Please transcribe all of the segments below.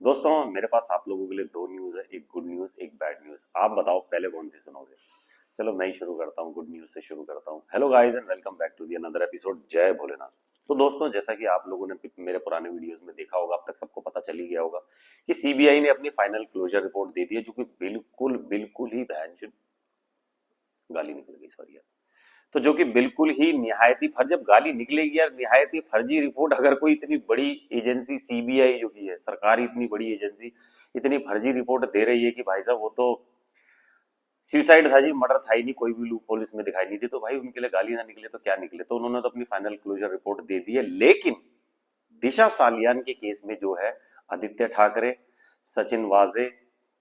दोस्तों मेरे पास आप लोगों के लिए दो न्यूज़ है, एक गुड न्यूज़ एक बैड न्यूज़। आप बताओ पहले कौन सी सुनोगे? चलो मैं ही शुरू करता हूँ, गुड न्यूज़ से शुरू करता हूँ। Hello guys and welcome back to the another episode. जय भोलेनाथ। तो दोस्तों जैसा कि आप लोगों ने मेरे पुराने वीडियोस में देखा होगा, अब तक सबको पता चल ही गया होगा कि सीबीआई ने अपनी फाइनल क्लोजर रिपोर्ट दे दी है, जो कि बिल्कुल बिल्कुल ही गाली निकल गई, सॉरी यार। तो जो कि बिल्कुल ही निहायती फर्ज, जब गाली निकलेगी यार, निहायती फर्जी रिपोर्ट अगर कोई इतनी बड़ी एजेंसी सीबीआई जो की है, सरकारी इतनी बड़ी एजेंसी इतनी फर्जी रिपोर्ट दे रही है कि भाई साहब वो तो सुसाइड था जी, मर्डर था ही नहीं, कोई भी लूप होल इसमें दिखाई नहीं थी, तो भाई उनके लिए गाली ना निकले तो क्या निकले। तो उन्होंने तो अपनी फाइनल क्लोजर रिपोर्ट दे दी है। लेकिन दिशा सालियान के केस में जो है, आदित्य ठाकरे, सचिन वाजे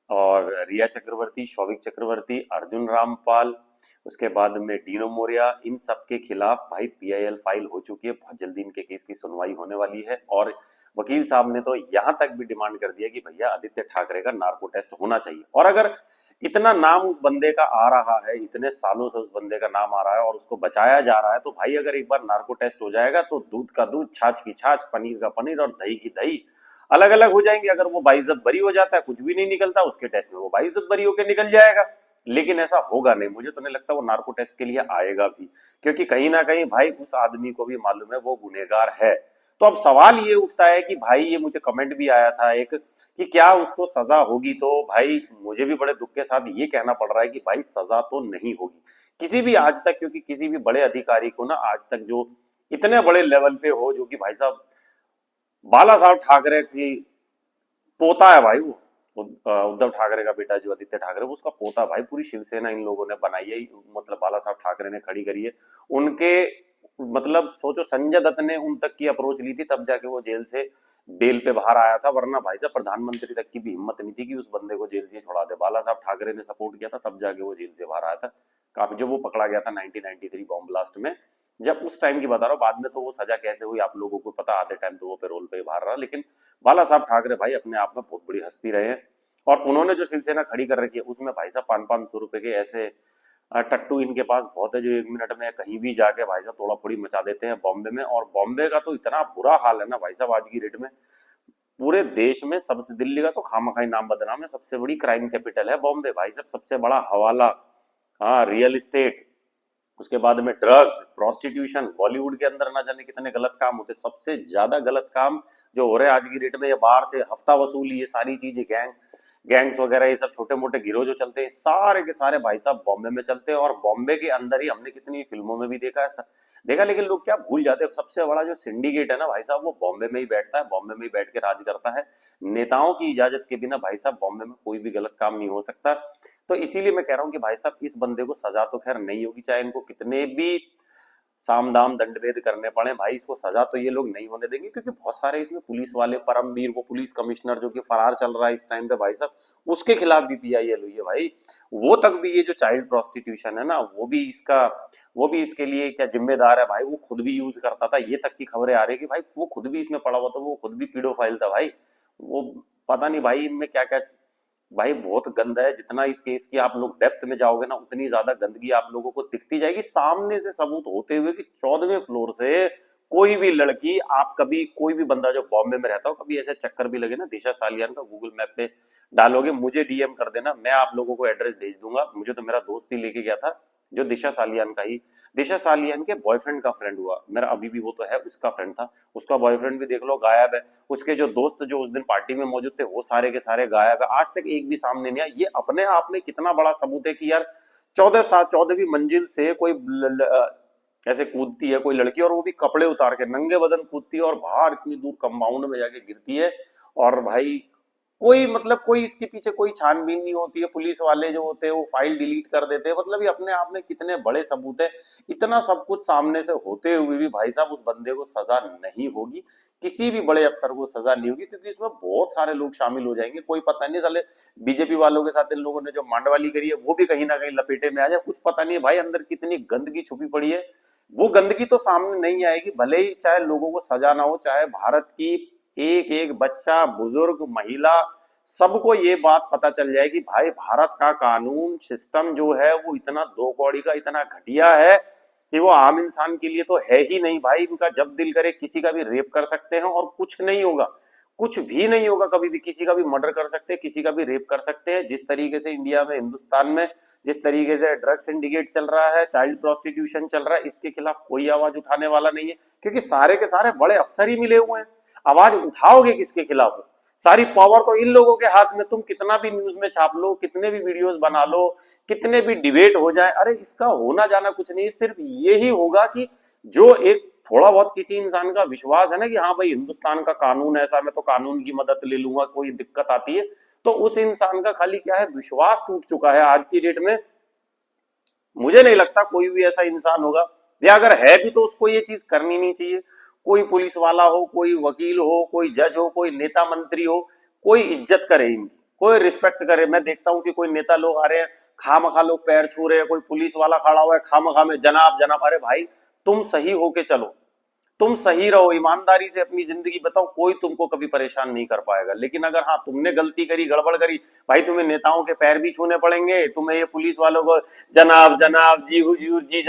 और रिया चक्रवर्ती, शौविक चक्रवर्ती, अर्जुन रामपाल, उसके बाद में डीनो मोरिया, इन सब के खिलाफ भाई पीआईएल फाइल हो चुकी है। बहुत जल्दी इनके केस की सुनवाई होने वाली है। और वकील साहब ने तो यहां तक भी डिमांड कर दिया कि भैया आदित्य ठाकरे का नार्को टेस्ट होना चाहिए। और अगर इतना नाम उस बंदे का आ रहा है, इतने सालों से उस बंदे का नाम आ रहा है और उसको बचाया जा रहा है, तो भाई अगर एक बार नार्को टेस्ट हो जाएगा तो दूध का दूध, छाछ की छाछ, पनीर का पनीर और दही की दही अलग अलग हो जाएंगे। अगर वो बाइज्जत बरी हो जाता है, कुछ भी नहीं निकलता, उसके टेस्ट में वो बाइज्जत बरी होकर निकल जाएगा। लेकिन ऐसा होगा नहीं, मुझे तो नहीं लगता वो नार्को टेस्ट के लिए आएगा भी, क्योंकि कहीं ना कहीं भाई उस आदमी को भी मालूम है वो गुनहगार है। तो अब सवाल ये उठता है कि भाई, ये मुझे कमेंट भी आया था एक, कि क्या उसको सजा होगी? तो भाई मुझे भी बड़े दुख के साथ ये कहना पड़ रहा है कि भाई सजा तो नहीं होगी किसी भी आज तक, क्योंकि किसी भी बड़े अधिकारी को ना आज तक जो इतने बड़े लेवल पे हो, जो कि भाई साहब बाला साहब ठाकरे की पोता है भाई, वो उद्धव ठाकरे का बेटा जो आदित्य ठाकरे, वो उसका पोता भाई। पूरी शिवसेना इन लोगों ने बनाई है, मतलब बाला साहब ठाकरे ने खड़ी करी है उनके। मतलब सोचो, संजय दत्त ने उन तक की अप्रोच ली थी तब जाके वो जेल से बेल पे बाहर आया था, वरना भाई साहब प्रधानमंत्री तक की भी हिम्मत नहीं थी कि उस बंदे को जेल से छुड़ा दे। बाला साहब ठाकरे ने सपोर्ट किया था, तब जाके वो जेल से बाहर आया था। काफी जब वो पकड़ा गया था 1993 बॉम्ब ब्लास्ट में, जब उस टाइम की बता रहा हूँ। बाद में तो वो सजा कैसे हुई आप लोगों को पता, आधे टाइम तो वो पेरोल पे ही बाहर रहा। लेकिन बाला साहब ठाकरे भाई अपने आप में बहुत बड़ी हस्ती रहे हैं। और उन्होंने जो शिवसेना खड़ी कर रखी है, उसमें भाई साहब 500-500 रुपए के ऐसे टट्टू इनके पास बहुत है, जो 1 मिनट में कहीं भी जाके भाई साहब तोड़ा फोड़ी मचा देते हैं बॉम्बे में। और बॉम्बे का तो इतना बुरा हाल है ना भाई साहब आज की डेट में, पूरे देश में सबसे, दिल्ली का तो खामखाई नाम बदनाम है, सबसे बड़ी क्राइम कैपिटल है बॉम्बे भाई साहब, सबसे बड़ा हवाला, हाँ, रियल एस्टेट, उसके बाद में ड्रग्स, प्रोस्टिट्यूशन, बॉलीवुड के अंदर ना जाने कितने गलत काम होते, सबसे ज्यादा गलत काम जो हो रहे हैं आज की डेट में, ये बाहर से हफ्ता वसूली, ये सारी चीजें, गैंग्स वगैरह, ये सब छोटे मोटे गिरोह जो चलते हैं, सारे के सारे भाई साहब बॉम्बे में चलते हैं। और बॉम्बे के अंदर ही हमने कितनी फिल्मों में भी देखा है, देखा। लेकिन लोग क्या भूल जाते हैं, सबसे बड़ा जो सिंडिकेट है ना भाई साहब, वो बॉम्बे में ही बैठता है, बॉम्बे में ही बैठ के राज करता है। नेताओं की इजाजत के बिना भाई साहब बॉम्बे में कोई भी गलत काम नहीं हो सकता। तो इसीलिए मैं कह रहा हूं कि भाई साहब इस बंदे को सजा तो खैर नहीं होगी, चाहे इनको कितने भी साम दाम दंड भेद करने पड़े, भाई इसको सजा तो ये लोग नहीं होने देंगे। क्योंकि बहुत सारे इसमें पुलिस वाले, परमवीर वो पुलिस कमिश्नर जो कि फरार चल रहा है इस टाइम पे भाई साहब, उसके खिलाफ भी पीआईएल हुई है भाई। वो तक भी ये जो चाइल्ड प्रोस्टिट्यूशन है ना, वो भी इसके लिए क्या जिम्मेदार है भाई, वो खुद भी यूज करता था, ये तक की खबरें आ रही है कि भाई वो खुद भी इसमें पड़ा हुआ था, वो खुद भी पीडोफाइल था भाई। वो पता नहीं भाई इनमें क्या क्या, भाई बहुत गंद है। जितना इस केस की आप लोग डेप्थ में जाओगे ना, उतनी ज्यादा गंदगी आप लोगों को दिखती जाएगी, सामने से सबूत होते हुए कि 14वें फ्लोर से कोई भी लड़की, आप कभी कोई भी बंदा जो बॉम्बे में रहता हो, कभी ऐसे चक्कर भी लगे ना, दिशा सालियान का गूगल मैप पे डालोगे, मुझे डीएम कर देना, मैं आप लोगों को एड्रेस भेज दूंगा। मुझे तो मेरा दोस्त ही लेके गया था, जो दिशा सालियान का ही, दिशा सालियान के बॉयफ्रेंड का फ्रेंड हुआ मेरा, अभी भी वो तो है, उसका फ्रेंड था। उसका बॉयफ्रेंड भी देख लो गायब है, उसके जो दोस्त जो उस दिन पार्टी में मौजूद थे, वो सारे के सारे गायब है, आज तक एक भी सामने नहीं आया। ये अपने आप में कितना बड़ा सबूत है कि यार 14वीं मंजिल से कोई ऐसे कूदती है कोई लड़की, और वो भी कपड़े उतार के नंगे बदन कूदती है, और बाहर इतनी दूर कंपाउंड में जाके गिरती है। और भाई कोई, मतलब कोई इसके पीछे कोई छानबीन नहीं होती है, पुलिस वाले जो होते हैं वो फाइल डिलीट कर देते हैं। मतलब ये अपने आप में कितने बड़े सबूत है। इतना सब कुछ सामने से होते हुए भी भाई साहब उस बंदे को सजा नहीं होगी, किसी भी बड़े अफसर को सजा नहीं होगी, क्योंकि इसमें बहुत सारे लोग शामिल हो जाएंगे। कोई पता नहीं, साले बीजेपी वालों के साथ इन लोगों ने जो मांडवाली करी है, वो भी कहीं ना कहीं लपेटे में आ जाए, कुछ पता नहीं है भाई अंदर कितनी गंदगी छुपी पड़ी है। वो गंदगी तो सामने नहीं आएगी, भले ही चाहे लोगों को सजा ना हो, चाहे भारत की एक एक बच्चा, बुजुर्ग, महिला, सबको ये बात पता चल जाएगी भाई भारत का कानून सिस्टम जो है वो इतना दो कौड़ी का, इतना घटिया है कि वो आम इंसान के लिए तो है ही नहीं भाई। इनका जब दिल करे किसी का भी रेप कर सकते हैं और कुछ नहीं होगा, कुछ भी नहीं होगा कभी भी। किसी का भी मर्डर कर सकते हैं, किसी का भी रेप कर सकते हैं। जिस तरीके से इंडिया में, हिंदुस्तान में जिस तरीके से ड्रग सिंडिकेट चल रहा है, चाइल्ड प्रोस्टिट्यूशन चल रहा है, इसके खिलाफ कोई आवाज उठाने वाला नहीं है, क्योंकि सारे के सारे बड़े अफसर ही मिले हुए हैं। आवाज उठाओगे किसके खिलाफ? सारी पावर तो इन लोगों के हाथ में। तुम कितना भी न्यूज में छाप लो, कितने भी वीडियोस बना लो, कितने भी डिबेट हो जाए, अरे इसका होना जाना कुछ नहीं। सिर्फ यही होगा कि जो एक थोड़ा बहुत किसी इंसान का विश्वास है ना कि हाँ भाई हिंदुस्तान का कानून ऐसा, मैं तो कानून की मदद ले लूंगा, कोई दिक्कत आती है तो उस इंसान का खाली क्या है, विश्वास टूट चुका है आज की डेट में। मुझे नहीं लगता कोई भी ऐसा इंसान होगा, या अगर है भी तो उसको ये चीज करनी नहीं चाहिए। कोई पुलिस वाला हो, कोई वकील हो, कोई जज हो, कोई नेता मंत्री हो, कोई इज्जत करे इनकी, कोई रिस्पेक्ट करे। मैं देखता हूं कि कोई नेता लोग आ रहे हैं, खामखा लोग पैर छू रहे हैं, कोई पुलिस वाला खड़ा हुआ है खामखा में जनाब जनाब। अरे भाई तुम सही होके चलो, तुम सही रहो, ईमानदारी से अपनी जिंदगी बताओ, कोई तुमको कभी परेशान नहीं कर पाएगा। लेकिन अगर हाँ तुमने गलती करी, गड़बड़ करी, भाई तुम्हें नेताओं के पैर भी छूने पड़ेंगे, तुम्हें ये पुलिस वालों को जनाब जनाब, जी हुजूर, जी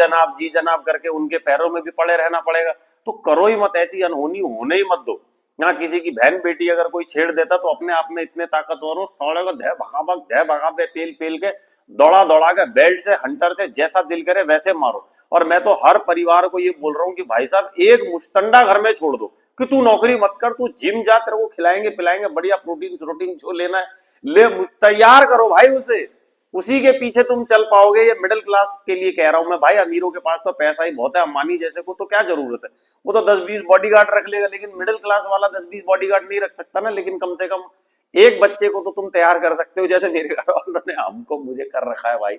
जनाब करके उनके पैरों में भी पड़े रहना पड़ेगा। तो करो ही मत, ऐसी अनहोनी होने ही मत दो। यहाँ किसी की बहन बेटी अगर कोई छेड़ देता तो अपने आप में इतने ताकतवर हो, सौड़े को धै भगा पेल पेल के, दौड़ा दौड़ा के, बेल्ट से, हंटर से, जैसा दिल करे वैसे मारो। और मैं तो हर परिवार को ये बोल रहा हूँ कि भाई साहब एक मुश्तंडा घर में छोड़ दो कि तू नौकरी मत कर, तू जिम जा, तेरे को खिलाएंगे पिलाएंगे, बढ़िया प्रोटीन प्रोटीन जो लेना है ले, तैयार करो भाई उसे, उसी के पीछे तुम चल पाओगे। ये मिडिल क्लास के लिए कह रहा हूं मैं भाई, अमीरों के पास तो पैसा ही बहुत है, अंबानी जैसे को तो क्या जरूरत है, वो तो 10-20 बॉडीगार्ड रख लेगा, लेकिन मिडिल क्लास वाला 10-20 बॉडीगार्ड नहीं रख सकता ना। लेकिन कम से कम एक बच्चे को तो तुम तैयार कर सकते हो, जैसे मेरे घर वालों ने हमको मुझे कर रखा है भाई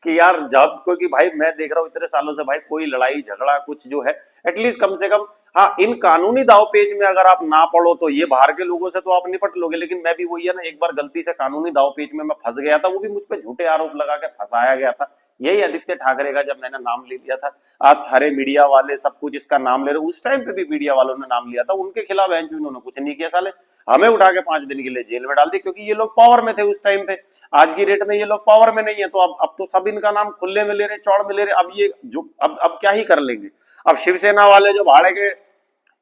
कि यार जब, क्योंकि भाई मैं देख रहा हूँ इतने सालों से भाई कोई लड़ाई झगड़ा कुछ जो है एटलीस्ट कम से कम, हाँ इन कानूनी दाव पेच में अगर आप ना पड़ो तो ये बाहर के लोगों से तो आप निपट लोगे। लेकिन मैं भी वही है ना, एक बार गलती से कानूनी दाव पेच में मैं फंस गया था, वो भी मुझ पे झूठे आरोप लगा के फंसाया गया था। यही आदित्य ठाकरे का जब मैंने नाम ले लिया था, आज सारे मीडिया वाले सब कुछ इसका नाम ले रहे, उस टाइम पे भी मीडिया वालों ने नाम लिया था, उनके खिलाफ इन्होंने कुछ नहीं किया, साले हमें उठा के 5 दिन के लिए जेल में डाल दी, क्योंकि ये लोग पावर में थे उस टाइम पे। आज की डेट में ये लोग पावर में नहीं है, तो अब तो सब इनका नाम खुले में ले रहे, चौड़ में ले रहे। अब ये जो अब क्या ही कर लेंगे। अब शिवसेना वाले जो भाड़े के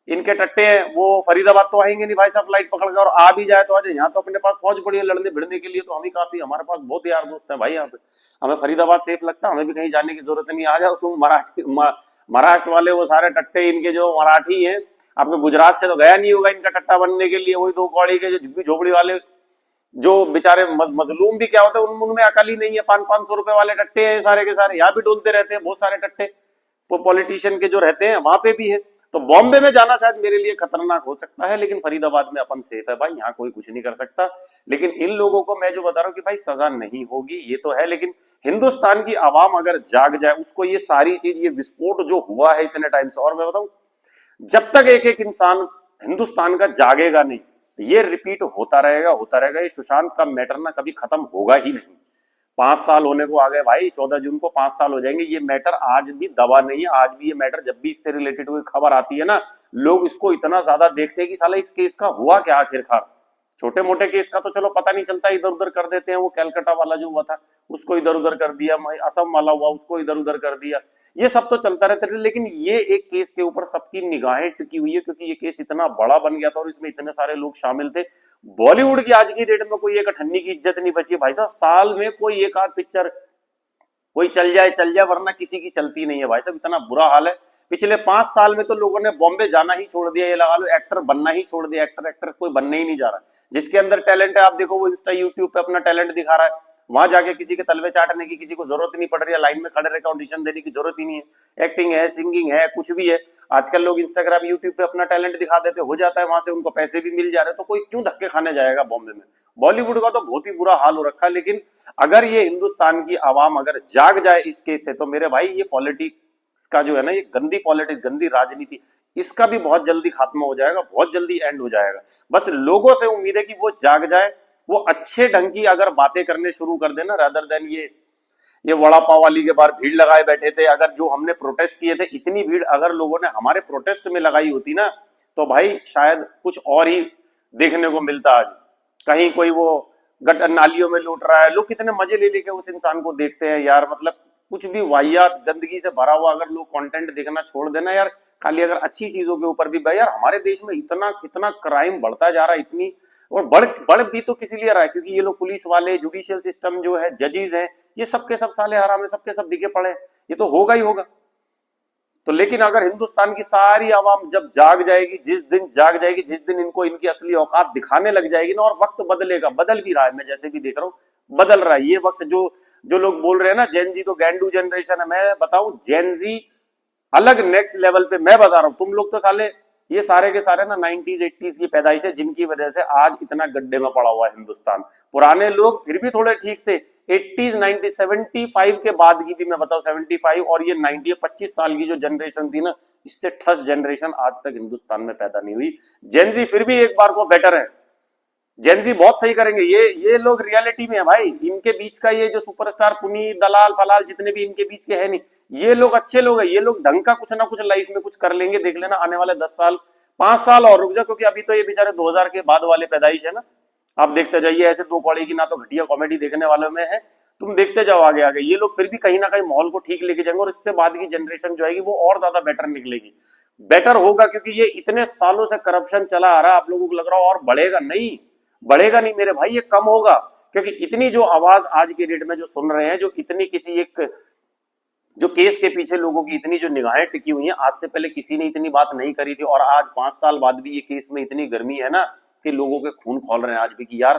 इनके टट्टे हैं वो फरीदाबाद तो आएंगे नहीं भाई साहब फ्लाइट पकड़ कर, और आ भी जाए तो आज यहाँ तो अपने पास फौज पड़ी है लड़ने भिड़ने के लिए, तो हम ही काफी, हमारे पास बहुत यार दोस्त है भाई यहाँ पे, हमें फरीदाबाद सेफ लगता है, हमें भी कहीं जाने की जरूरत नहीं। आ जाओ तुम मराठी महाराष्ट्र वाले वो सारे टट्टे इनके जो मराठी हैं, आपके गुजरात से तो गया नहीं होगा इनका टट्टा बनने के लिए, वही 2 कौड़ी के जो झुग्गी झोपड़ी वाले जो बेचारे मजलूम भी क्या होते हैं, उनमें अकल ही नहीं है। 500-500 रुपए वाले टट्टे हैं सारे के सारे, यहाँ भी डोलते रहते हैं बहुत सारे टट्टे, वो पॉलिटिशियन के जो रहते हैं वहां पे भी है। तो बॉम्बे में जाना शायद मेरे लिए खतरनाक हो सकता है, लेकिन फरीदाबाद में अपन सेफ है भाई, यहाँ कोई कुछ नहीं कर सकता। लेकिन इन लोगों को मैं जो बता रहा हूँ कि भाई सजा नहीं होगी ये तो है, लेकिन हिंदुस्तान की आवाम अगर जाग जाए, उसको ये सारी चीज, ये विस्फोट जो हुआ है इतने टाइम से, और मैं बताऊं जब तक एक एक इंसान हिंदुस्तान का जागेगा नहीं, ये रिपीट होता रहेगा होता रहेगा। ये सुशांत का मैटर ना कभी खत्म होगा ही नहीं। 5 साल होने को आ गए भाई, 14 जून को 5 साल हो जाएंगे। ये मैटर आज भी दबा नहीं है, आज भी ये मैटर जब भी इससे रिलेटेड कोई खबर आती है ना, लोग इसको इतना ज्यादा देखते हैं कि साला इस केस का हुआ क्या आखिरकार। छोटे मोटे केस का तो चलो पता नहीं चलता, इधर उधर कर देते हैं। वो कैलकाटा वाला जो हुआ था उसको इधर उधर कर दिया, असम वाला हुआ उसको इधर उधर कर दिया, ये सब तो चलता रहता है। लेकिन ये एक केस के ऊपर सबकी निगाहें टिकी हुई है, क्योंकि ये केस इतना बड़ा बन गया था और इसमें इतने सारे लोग शामिल थे। बॉलीवुड की आज की डेट में कोई एक अठन्नी की इज्जत नहीं बची भाई साहब। साल में कोई एक आध पिक्चर कोई चल जाए, वरना किसी की चलती नहीं है भाई साहब, इतना बुरा हाल है। पिछले 5 साल में तो लोगों ने बॉम्बे जाना ही छोड़ दिया, ये लगा लो एक्टर बनना ही छोड़ दिया, एक्टर एक्ट्रेस कोई बनने ही नहीं जा रहा। जिसके अंदर टैलेंट है, आप देखो वो इंस्टा यूट्यूब पे अपना टैलेंट दिखा रहा है, वहां जाके किसी के तलवे चाटने की किसी को जरूरत नहीं पड़ रही है, लाइन में खड़े रहकर ऑडिशन देने की जरूरत ही नहीं है। एक्टिंग है, सिंगिंग है, कुछ भी है, आजकल लोग इंस्टाग्राम यूट्यूब पे अपना टैलेंट दिखा देते, हो जाता है, वहां से उनको पैसे भी मिल जा रहे हैं, तो कोई क्यों धक्के खाने जाएगा बॉम्बे में। बॉलीवुड का तो बहुत ही बुरा हाल हो रखा है। लेकिन अगर ये हिंदुस्तान की आवाम अगर जाग जाए इस केस से, तो मेरे भाई ये पॉलिटिक्स का जो है ना, ये गंदी पॉलिटिक्स, गंदी राजनीति, इसका भी बहुत जल्दी खात्मा हो जाएगा, बहुत जल्दी एंड हो जाएगा। बस लोगों से उम्मीद है कि वो जाग जाए, वो अच्छे ढंग की अगर बातें करने शुरू कर देना, रादर देन ये वड़ा पाव वाली के बाहर भीड़ लगाए बैठे थे। अगर जो हमने प्रोटेस्ट किए थे, इतनी भीड़ अगर लोगों ने हमारे प्रोटेस्ट में लगाई होती ना, तो भाई शायद कुछ और ही देखने को मिलता। आज कहीं कोई वो गटर नालियों में लूट रहा है, लोग कितने मजे ले लेके उस इंसान को देखते हैं यार। मतलब कुछ भी वाहियात गंदगी से भरा हुआ अगर लोग कंटेंट देखना छोड़ देना यार, खाली अगर अच्छी चीजों के ऊपर भी भाई यार, हमारे देश में इतना इतना क्राइम बढ़ता जा रहा है, इतनी और बढ़ भी तो किसी लिए रहा है क्योंकि ये लोग पुलिस वाले, जुडिशियल सिस्टम जो है, जजेस हैं, ये सबके सब साले हराम है, सबके सब बिके पड़े हैं। ये तो होगा ही होगा। तो लेकिन अगर हिंदुस्तान की सारी आवाम जब जाग जाएगी, जिस दिन जाग जाएगी, जिस दिन इनको इनकी असली औकात दिखाने लग जाएगी ना, और वक्त बदलेगा, बदल भी रहा है, मैं जैसे भी देख रहा हूं बदल रहा है ये वक्त। जो जो लोग बोल रहे हैं ना जेनजी तो गैंडू जनरेशन है, मैं बताऊं जेनजी अलग नेक्स्ट लेवल पे, मैं बता रहा हूं। तुम लोग तो साले ये सारे के सारे ना 90s 80s की पैदाइश है, जिनकी वजह से आज इतना गड्ढे में पड़ा हुआ है हिंदुस्तान। पुराने लोग फिर भी थोड़े ठीक थे, 80s 90 75 के बाद की भी मैं बताऊं, 75 और ये 90 25 साल की जो जनरेशन थी ना, इससे ठस जनरेशन आज तक हिंदुस्तान में पैदा नहीं हुई। जेनजी फिर भी एक बार को बेटर है, जेनजी बहुत सही करेंगे। ये लोग रियलिटी में है भाई, इनके बीच का ये जो सुपरस्टार पुनीत दलाल फलाल जितने भी इनके बीच के हैं नहीं, ये लोग अच्छे लोग हैं, ये लोग ढंग का कुछ ना कुछ लाइफ में कुछ कर लेंगे, देख लेना आने वाले 10 साल 5 साल और रुक जाओ, क्योंकि अभी तो ये बेचारे 2000 के बाद वाले पैदाइश है ना। आप देखते जाइए, ऐसे दो कौड़ी की ना तो घटिया कॉमेडी देखने वालों में है, तुम देखते जाओ आगे आगे, ये लोग फिर भी कहीं ना कहीं माहौल को ठीक लेके जाएंगे, और इससे बाद की जनरेशन जो आएगी वो और ज्यादा बेटर निकलेगी, बेटर होगा। क्योंकि ये इतने सालों से करप्शन चला आ रहा है, आप लोगों को लग रहा हो और बढ़ेगा, नहीं बढ़ेगा नहीं मेरे भाई, ये कम होगा। क्योंकि इतनी जो आवाज आज के डेट में जो सुन रहे हैं, जो इतनी किसी एक जो केस के पीछे लोगों की इतनी जो निगाहें टिकी हुई हैं, आज से पहले किसी ने इतनी बात नहीं करी थी, और आज 5 साल बाद भी ये केस में इतनी गर्मी है ना कि लोगों के खून खोल रहे हैं आज भी कि यार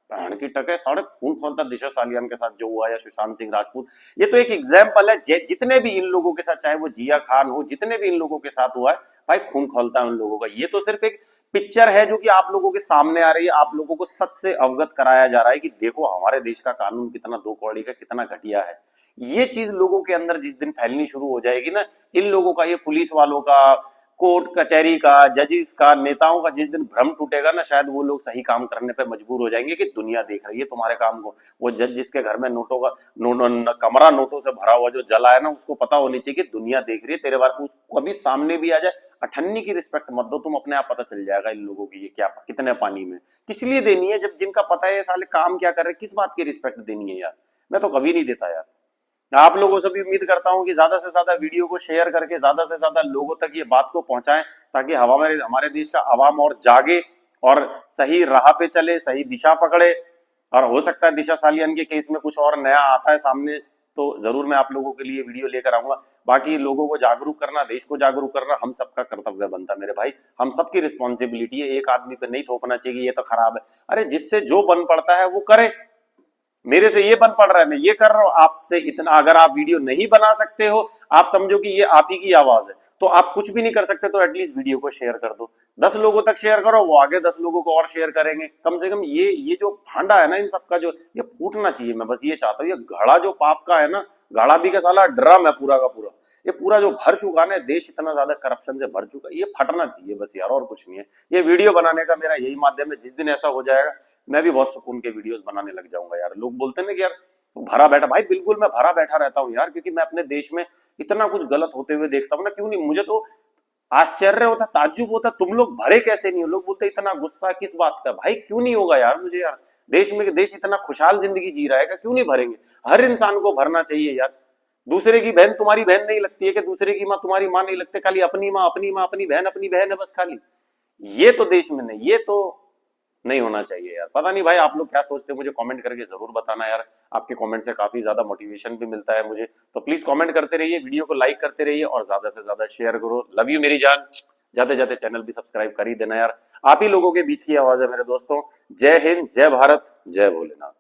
प्राण की टके साढ़े खून खोलता दिशा सालियान के साथ जो हुआ, या सुशांत सिंह राजपूत। ये तो एक एग्जाम्पल है, जितने भी इन लोगों के साथ, चाहे वो जिया खान हो, जितने भी इन लोगों के साथ हुआ है भाई, खून खोलता है उन लोगों का। ये तो सिर्फ एक पिक्चर है जो कि आप लोगों के सामने आ रही है, आप लोगों को सच से अवगत कराया जा रहा है कि देखो हमारे देश का कानून कितना दो कौड़ी का, कितना घटिया है। ये चीज लोगों के अंदर जिस दिन फैलनी शुरू हो जाएगी ना, इन लोगों का, ये पुलिस वालों का, कोर्ट कचहरी का, जजेस का, नेताओं का जिस दिन भ्रम टूटेगा ना, शायद वो लोग सही काम करने पे मजबूर हो जाएंगे कि दुनिया देख रही है तुम्हारे काम को। वो जज जिसके घर में नोटों का कमरा नोटों से भरा हुआ जो जला है ना, उसको पता होनी चाहिए कि दुनिया देख रही है तेरे बारे में, उसको अभी सामने भी आ जाए, अठन्नी की रिस्पेक्ट मत दो तुम, अपने आप पता चल जाएगा इन लोगों की ये क्या कितने पानी में, किस लिए देनी है, जब जिनका पता है ये साले काम क्या कर रहे हैं, किस बात की रिस्पेक्ट देनी है यार। मैं तो कभी नहीं देता यार। आप लोगों से भी उम्मीद करता हूं कि ज्यादा से ज्यादा वीडियो को शेयर करके ज्यादा से ज्यादा लोगों तक ये बात को पहुंचाएं, ताकि हमारे देश का आवाम और जागे और सही राह पे चले, सही दिशा पकड़े। और हो सकता है दिशा सालियान के केस में कुछ और नया आता है सामने, तो जरूर मैं आप लोगों के लिए वीडियो लेकर आऊंगा। बाकी लोगों को जागरूक करना, देश को जागरूक करना हम सबका कर्तव्य बनता है मेरे भाई, हम सबकी रिस्पॉन्सिबिलिटी है। एक आदमी पे नहीं थोपना चाहिए ये तो खराब है, अरे जिससे जो बन पड़ता है वो करे। मेरे से ये बन पड़ रहा है, मैं ये कर रहा हूं, आपसे इतना अगर आप वीडियो नहीं बना सकते हो, आप समझो कि ये आप ही की आवाज है, तो आप कुछ भी नहीं कर सकते, तो एटलीस्ट वीडियो को शेयर कर दो, 10 लोगों तक शेयर करो, वो आगे 10 लोगों को और शेयर करेंगे। कम से कम ये जो भांडा है ना इन सबका, जो ये फूटना चाहिए। मैं बस ये चाहता हूँ, ये घड़ा जो पाप का है ना, घड़ा भी का साला ड्रम है पूरा का पूरा, ये पूरा जो भर चुका ना, देश इतना ज्यादा करप्शन से भर चुका है, ये फटना चाहिए बस यार, और कुछ नहीं है। ये वीडियो बनाने का मेरा यही माध्यम है, जिस दिन ऐसा हो जाएगा मैं भी बहुत सुकून के वीडियोस बनाने लग जाऊंगा यार। लोग बोलते हैं ना कि यार भरा बैठा, भाई बिल्कुल मैं भरा बैठा रहता हूँ यार, क्योंकि मैं अपने देश में इतना कुछ गलत होते हुए देखता हूँ ना, क्यों नहीं, मुझे तो आश्चर्य होता, ताज्जुब होता, तुम लोग भरे कैसे नहीं हो। लोग बोलते इतना गुस्सा किस बात का, भाई क्यों नहीं होगा यार मुझे यार, देश में देश इतना खुशहाल जिंदगी जी रहा है, क्यों नहीं भरेंगे। हर इंसान को भरना चाहिए यार। दूसरे की बहन तुम्हारी बहन नहीं लगती है, कि दूसरे की माँ तुम्हारी माँ नहीं लगती, खाली अपनी माँ अपनी माँ, अपनी बहन है बस खाली। ये तो देश में नहीं, ये तो नहीं होना चाहिए यार। पता नहीं भाई आप लोग क्या सोचते हैं, मुझे कमेंट करके जरूर बताना यार। आपके कमेंट से काफी ज्यादा मोटिवेशन भी मिलता है मुझे, तो प्लीज कमेंट करते रहिए, वीडियो को लाइक करते रहिए और ज्यादा से ज्यादा शेयर करो। लव यू मेरी जान। जाते जाते चैनल भी सब्सक्राइब कर ही देना यार, आप ही लोगों के बीच की आवाज है मेरे दोस्तों। जय हिंद, जय भारत, जय भोलेनाथ।